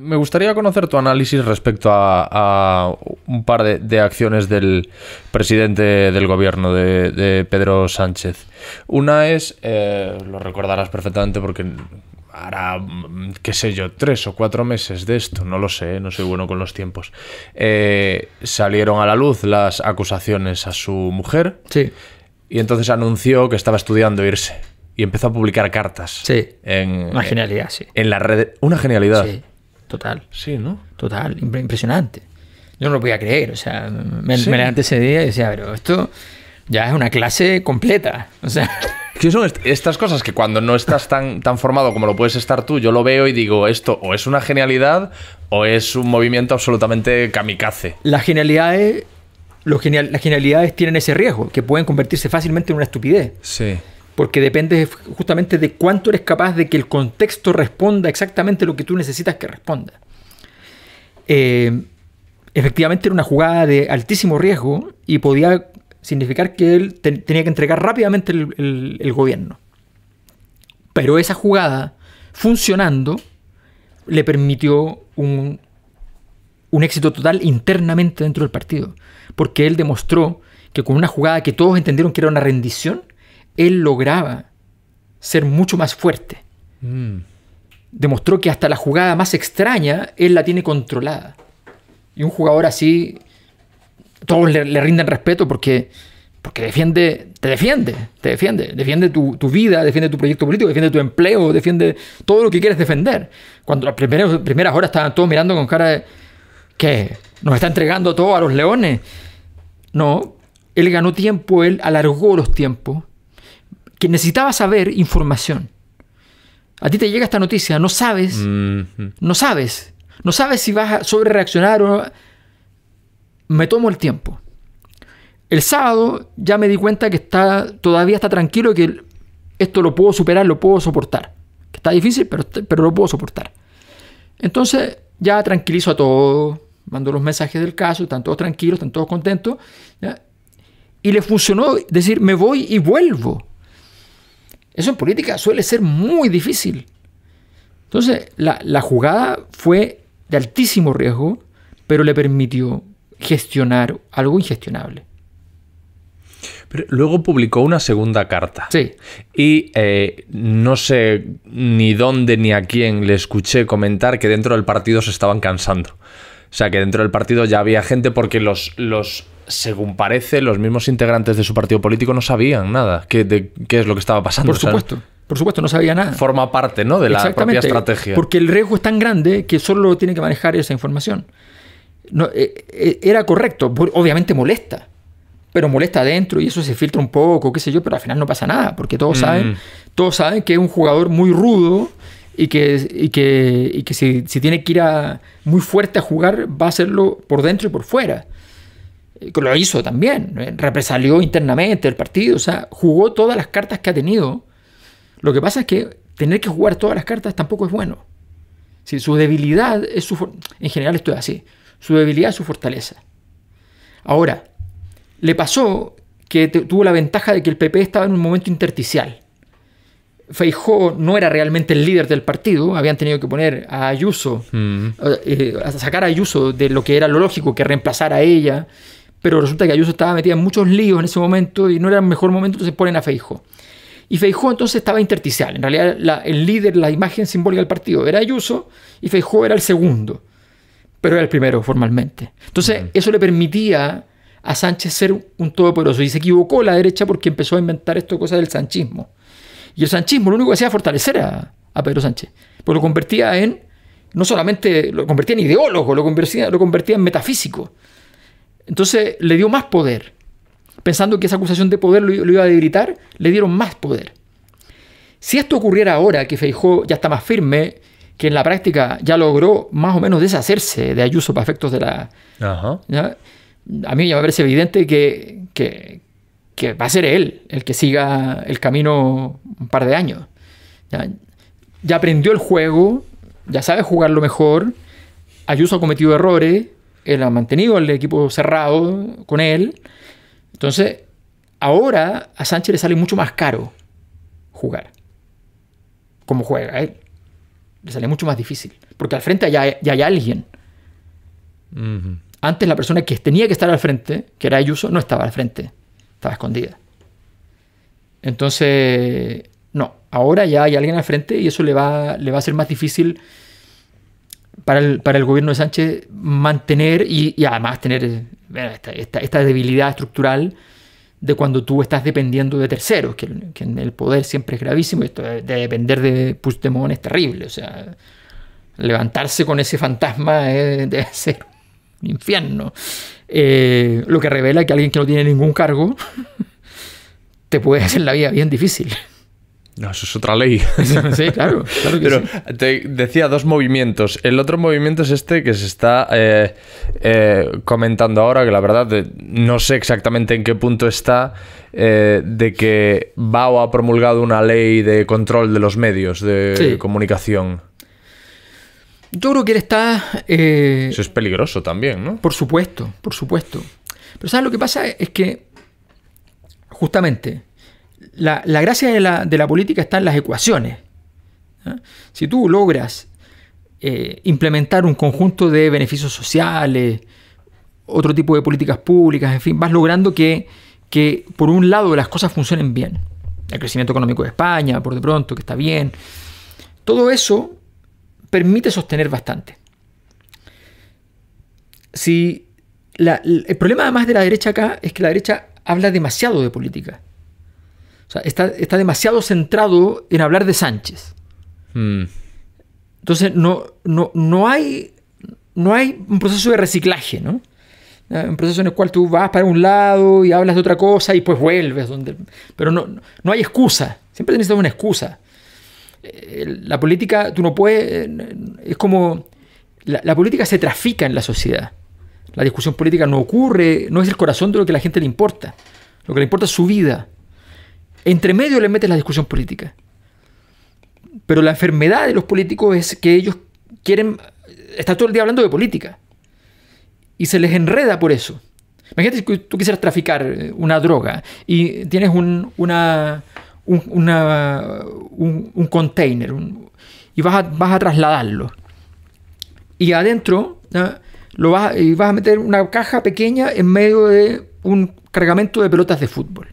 Me gustaría conocer tu análisis respecto a un par de acciones del presidente del gobierno de Pedro Sánchez. Una es, lo recordarás perfectamente porque hará, qué sé yo, 3 o 4 meses de esto, no lo sé, no soy bueno con los tiempos. Salieron a la luz las acusaciones a su mujer. Sí. Y entonces anunció que estaba estudiando irse. Y empezó a publicar cartas. Sí. Una genialidad, sí. En la red. Una genialidad. Sí, total. Sí, ¿no? Total, impresionante. Yo no lo podía creer, o sea, me levanté ese día y decía, pero esto ya es una clase completa, o sea... ¿Qué son estas cosas que cuando no estás tan formado como lo puedes estar tú, yo lo veo y digo, esto o es una genialidad o es un movimiento absolutamente kamikaze? Las genialidades tienen ese riesgo, que pueden convertirse fácilmente en una estupidez. Sí. Porque depende justamente de cuánto eres capaz de que el contexto responda exactamente lo que tú necesitas que responda. Efectivamente era una jugada de altísimo riesgo y podía significar que él tenía que entregar rápidamente el gobierno. Pero esa jugada, funcionando, le permitió un éxito total internamente dentro del partido. Porque él demostró que con una jugada que todos entendieron que era una rendición, él lograba ser mucho más fuerte. Demostró que hasta la jugada más extraña, él la tiene controlada. Y un jugador así, todos le rinden respeto porque defiende tu vida, defiende tu proyecto político, defiende tu empleo, defiende todo lo que quieres defender. Cuando las primeras horas estaban todos mirando con cara de ¿qué? ¿Nos está entregando todo a los leones? No, él ganó tiempo, él alargó los tiempos. Que necesitaba saber información. A ti te llega esta noticia, no sabes si vas a sobrereaccionar o no. Me tomo el tiempo. El sábado ya me di cuenta que todavía está tranquilo, que esto lo puedo superar, lo puedo soportar. Que está difícil, pero lo puedo soportar. Entonces ya tranquilizo a todos, mando los mensajes del caso, están todos tranquilos, están todos contentos, ¿ya? Y le funcionó decir, me voy y vuelvo. Eso en política suele ser muy difícil. Entonces, la jugada fue de altísimo riesgo, pero le permitió gestionar algo ingestionable. Pero luego publicó una segunda carta. Sí. Y no sé ni dónde ni a quién le escuché comentar que dentro del partido se estaban cansando. O sea, que dentro del partido ya había gente porque según parece, los mismos integrantes de su partido político no sabían nada de qué es lo que estaba pasando. Por supuesto, no sabía nada. Forma parte, ¿no?, de la propia estrategia. Porque el riesgo es tan grande que solo tiene que manejar esa información. No, era correcto, obviamente molesta, pero molesta adentro y eso se filtra un poco, qué sé yo, pero al final no pasa nada, porque todos saben que es un jugador muy rudo y que si tiene que ir muy fuerte a jugar, va a hacerlo por dentro y por fuera. Lo hizo también, represalió internamente el partido, o sea, jugó todas las cartas que ha tenido. Lo que pasa es que tener que jugar todas las cartas tampoco es bueno. Si su debilidad es en general esto es así, su debilidad es su fortaleza. Ahora, le pasó que tuvo la ventaja de que el PP estaba en un momento intersticial. Feijóo no era realmente el líder del partido, habían tenido que poner a Ayuso, a sacar a Ayuso de lo que era lo lógico, que reemplazara a ella, pero resulta que Ayuso estaba metida en muchos líos en ese momento y no era el mejor momento, entonces ponen a Feijóo. Y Feijóo entonces estaba intersticial. En realidad el líder, la imagen simbólica del partido era Ayuso y Feijóo era el segundo, pero era el primero formalmente. Entonces eso le permitía a Sánchez ser un todopoderoso y se equivocó la derecha porque empezó a inventar esto, cosas del sanchismo. Y el sanchismo lo único que hacía era fortalecer a Pedro Sánchez, porque lo convertía no solamente lo convertía en ideólogo, lo convertía en metafísico. Entonces le dio más poder. Pensando que esa acusación de poder lo iba a debilitar, le dieron más poder. Si esto ocurriera ahora, que Feijóo ya está más firme, que en la práctica ya logró más o menos deshacerse de Ayuso para efectos de la... ¿ya? A mí ya me parece evidente que va a ser él el que siga el camino un par de años. Ya aprendió el juego, ya sabe jugarlo mejor. Ayuso ha cometido errores, él ha mantenido el equipo cerrado con él. Entonces, ahora a Sánchez le sale mucho más caro jugar como juega él. Le salía mucho más difícil. Porque al frente ya hay alguien. Antes la persona que tenía que estar al frente, que era Ayuso, no estaba al frente. Estaba escondida. Entonces, no. Ahora ya hay alguien al frente y eso le va a ser más difícil para el gobierno de Sánchez mantener y además tener esta debilidad estructural de cuando tú estás dependiendo de terceros, que en el poder siempre es gravísimo, y esto de depender de Puigdemont es terrible. O sea, levantarse con ese fantasma debe ser un infierno. Lo que revela que alguien que no tiene ningún cargo te puede hacer la vida bien difícil. No, eso es otra ley. Sí, claro que pero sí. Te decía 2 movimientos. El otro movimiento es este que se está comentando ahora, que la verdad no sé exactamente en qué punto está, de que Bao ha promulgado una ley de control de los medios de comunicación. Yo creo que él está... Eso es peligroso también, ¿no? Por supuesto. Pero ¿sabes lo que pasa? Es que justamente la gracia de la política está en las ecuaciones. Si tú logras implementar un conjunto de beneficios sociales, otro tipo de políticas públicas, en fin, vas logrando que por un lado las cosas funcionen bien. El crecimiento económico de España, por de pronto, que está bien. Todo eso permite sostener bastante. El problema además de la derecha acá es que la derecha habla demasiado de política. O sea, está demasiado centrado en hablar de Sánchez. Entonces no hay un proceso de reciclaje, ¿no? Un proceso en el cual tú vas para un lado y hablas de otra cosa y pues vuelves. Pero no hay excusa. Siempre necesitas una excusa. La política, tú no puedes... Es como... La política se trafica en la sociedad. La discusión política no ocurre, no es el corazón de lo que a la gente le importa. Lo que le importa es su vida. Entre medio le metes la discusión política. Pero la enfermedad de los políticos es que ellos quieren estar todo el día hablando de política. Y se les enreda por eso. Imagínate que tú quisieras traficar una droga y tienes un container y vas a trasladarlo. Y adentro vas a meter una caja pequeña en medio de un cargamento de pelotas de fútbol.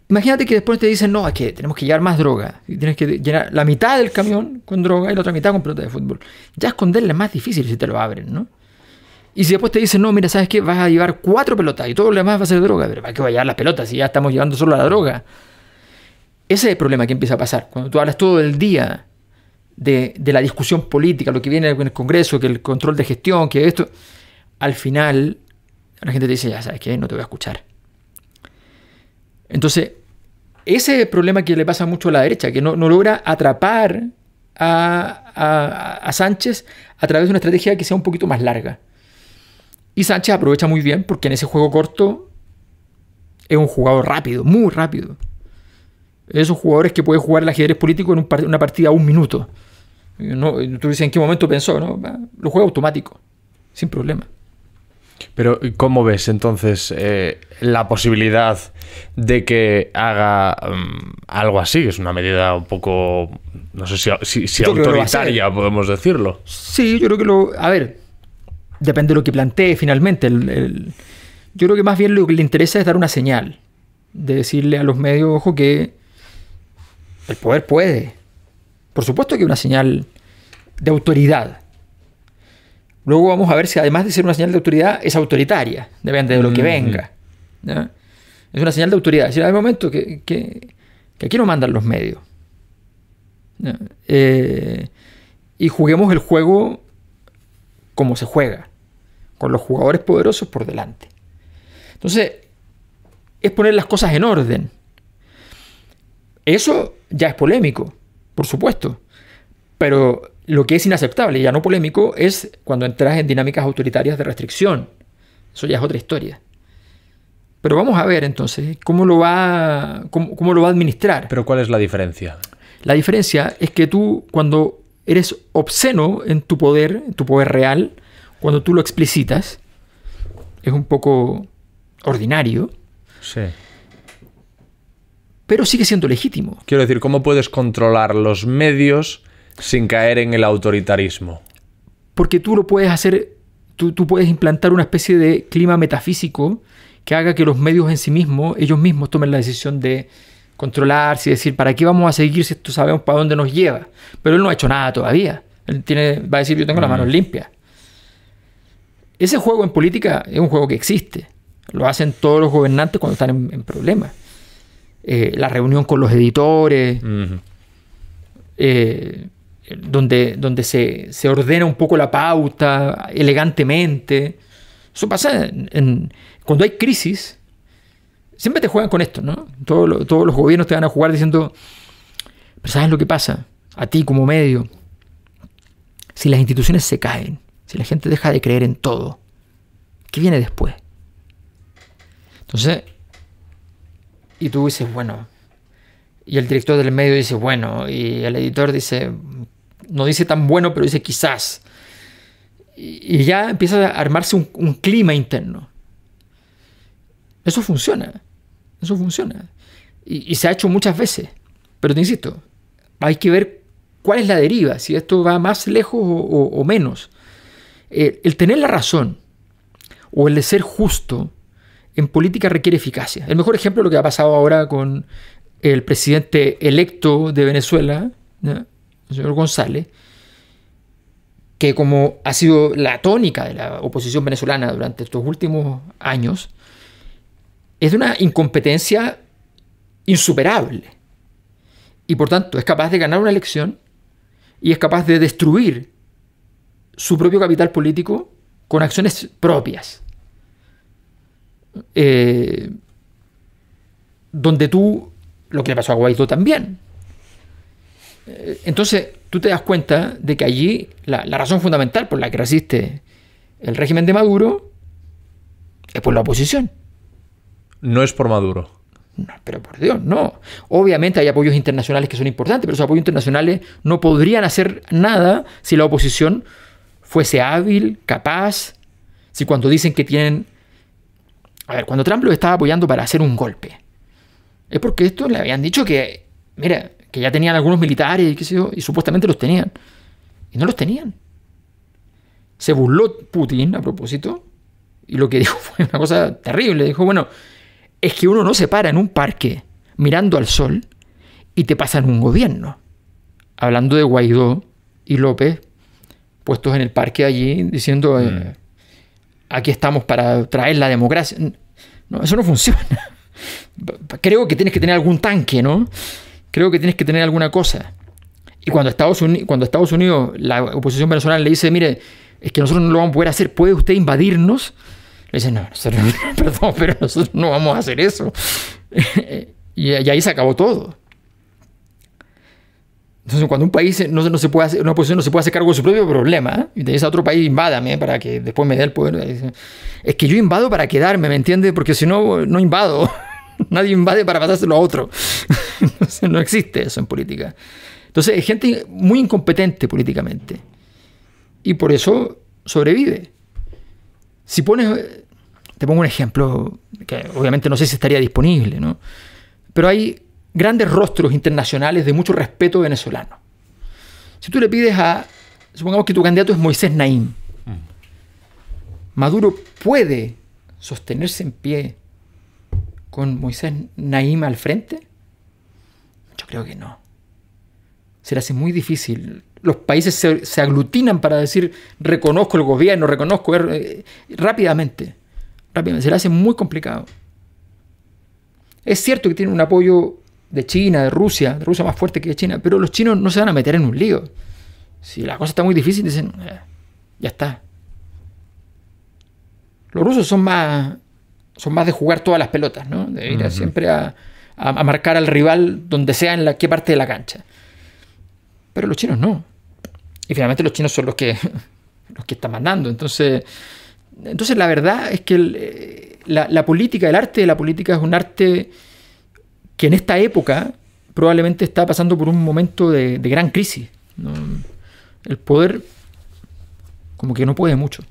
Imagínate que después te dicen, no, es que tenemos que llevar más droga. Y tienes que llenar la mitad del camión con droga y la otra mitad con pelotas de fútbol. Ya esconderla es más difícil si te lo abren, ¿no? Y si después te dicen, no, mira, ¿sabes qué? Vas a llevar 4 pelotas y todo lo demás va a ser droga. Pero ¿para qué voy a llevar las pelotas si ya estamos llevando solo la droga? Ese es el problema que empieza a pasar. Cuando tú hablas todo el día de la discusión política, lo que viene en el Congreso, que el control de gestión, que esto... Al final, la gente te dice, ya sabes qué, no te voy a escuchar. Entonces, ese es el problema que le pasa mucho a la derecha, que no logra atrapar a Sánchez a través de una estrategia que sea un poquito más larga. Y Sánchez aprovecha muy bien porque en ese juego corto es un jugador rápido, muy rápido. Esos jugadores que pueden jugar el ajedrez político en una partida a 1 minuto. Tú dices en qué momento pensó, ¿no? Lo juega automático, sin problema. Pero ¿cómo ves entonces la posibilidad de que haga algo así? Es una medida un poco, no sé si autoritaria, podemos decirlo. Sí, yo creo que a ver, depende de lo que plantee finalmente. Yo creo que más bien lo que le interesa es dar una señal. De decirle a los medios, ojo, que el poder puede. Por supuesto que una señal de autoridad. Luego vamos a ver si además de ser una señal de autoridad es autoritaria, depende de lo que venga, ¿no? Es una señal de autoridad. Es decir, hay momentos que aquí no mandan los medios, ¿no? Y juguemos el juego como se juega, con los jugadores poderosos por delante. Entonces, es poner las cosas en orden. Eso ya es polémico, por supuesto, pero lo que es inaceptable, ya no polémico, es cuando entras en dinámicas autoritarias de restricción. Eso ya es otra historia. Pero vamos a ver entonces cómo lo va a administrar. ¿Pero cuál es la diferencia? La diferencia es que tú, cuando eres obsceno en tu poder real, cuando tú lo explicitas, es un poco ordinario. Sí. pero sigue siendo legítimo. Quiero decir, ¿cómo puedes controlar los medios sin caer en el autoritarismo? Porque tú lo puedes hacer, tú puedes implantar una especie de clima metafísico que haga que los medios en sí mismos, ellos mismos tomen la decisión de controlarse y decir, ¿para qué vamos a seguir si esto sabemos para dónde nos lleva? Pero él no ha hecho nada todavía. Él va a decir, yo tengo las manos limpias. Ese juego en política es un juego que existe. Lo hacen todos los gobernantes cuando están en problemas. La reunión con los editores, donde se ordena un poco la pauta elegantemente. Eso pasa cuando hay crisis. Siempre te juegan con esto, ¿no? Todos los gobiernos te van a jugar diciendo, pero ¿sabes lo que pasa? A ti como medio, si las instituciones se caen, si la gente deja de creer en todo, ¿qué viene después? Entonces, y tú dices, bueno, y el director del medio dice, bueno, y el editor dice, no dice tan bueno, pero dice quizás. Y ya empieza a armarse un clima interno. Eso funciona. Y se ha hecho muchas veces. Pero te insisto, hay que ver cuál es la deriva, si esto va más lejos o menos. El tener la razón o el de ser justo en política requiere eficacia. El mejor ejemplo es lo que ha pasado ahora con el presidente electo de Venezuela, ¿no? El señor González, que como ha sido la tónica de la oposición venezolana durante estos últimos años, es de una incompetencia insuperable. Y por tanto es capaz de ganar una elección y es capaz de destruir su propio capital político con acciones propias. Donde lo que le pasó a Guaidó también. Entonces tú te das cuenta de que allí la razón fundamental por la que resiste el régimen de Maduro es por la oposición. No es por Maduro. No, pero por Dios, no. Obviamente hay apoyos internacionales que son importantes, pero esos apoyos internacionales no podrían hacer nada si la oposición fuese hábil, capaz, si cuando dicen que tienen... A ver, cuando Trump lo estaba apoyando para hacer un golpe, es porque esto le habían dicho que, mira, que ya tenían algunos militares y qué sé yo, y supuestamente los tenían. Y no los tenían. Se burló Putin a propósito, y lo que dijo fue una cosa terrible. Dijo, bueno, es que uno no se para en un parque mirando al sol y te pasan un gobierno. Hablando de Guaidó y López puestos en el parque allí diciendo aquí estamos para traer la democracia. No, eso no funciona. Creo que tienes que tener algún tanque, ¿no? Creo que tienes que tener alguna cosa. Y cuando Estados Unidos, la oposición venezolana le dice, mire, es que nosotros no lo vamos a poder hacer, ¿puede usted invadirnos? Le dicen, no, nosotros, perdón, pero nosotros no vamos a hacer eso. y ahí se acabó todo. Entonces, cuando un país no se puede hacer, una oposición no se puede hacer cargo de su propio problema, y te dice a otro país, invádame para que después me dé el poder. Es que yo invado para quedarme, ¿me entiendes? Porque si no, no invado. Nadie invade para pasárselo a otro. Entonces, no existe eso en política. Entonces, hay gente muy incompetente políticamente. Y por eso sobrevive. Si te pongo un ejemplo, que obviamente no sé si estaría disponible, ¿no? Pero hay grandes rostros internacionales de mucho respeto venezolano. Si tú le pides supongamos que tu candidato es Moisés Naim, ¿Maduro puede sostenerse en pie con Moisés Naim al frente? Yo creo que no. Se le hace muy difícil. Los países se aglutinan para decir reconozco el gobierno, reconozco rápidamente. Se le hace muy complicado. Es cierto que tiene un apoyo de China, de Rusia más fuerte que de China, pero los chinos no se van a meter en un lío. Si la cosa está muy difícil, dicen, ya está. Los rusos son más de jugar todas las pelotas, ¿no? De ir siempre a marcar al rival donde sea, en qué parte de la cancha. Pero los chinos no. Y finalmente los chinos son los que están mandando. Entonces la verdad es que la política, el arte de la política es un arte que en esta época probablemente está pasando por un momento de gran crisis, ¿no? El poder como que no puede mucho.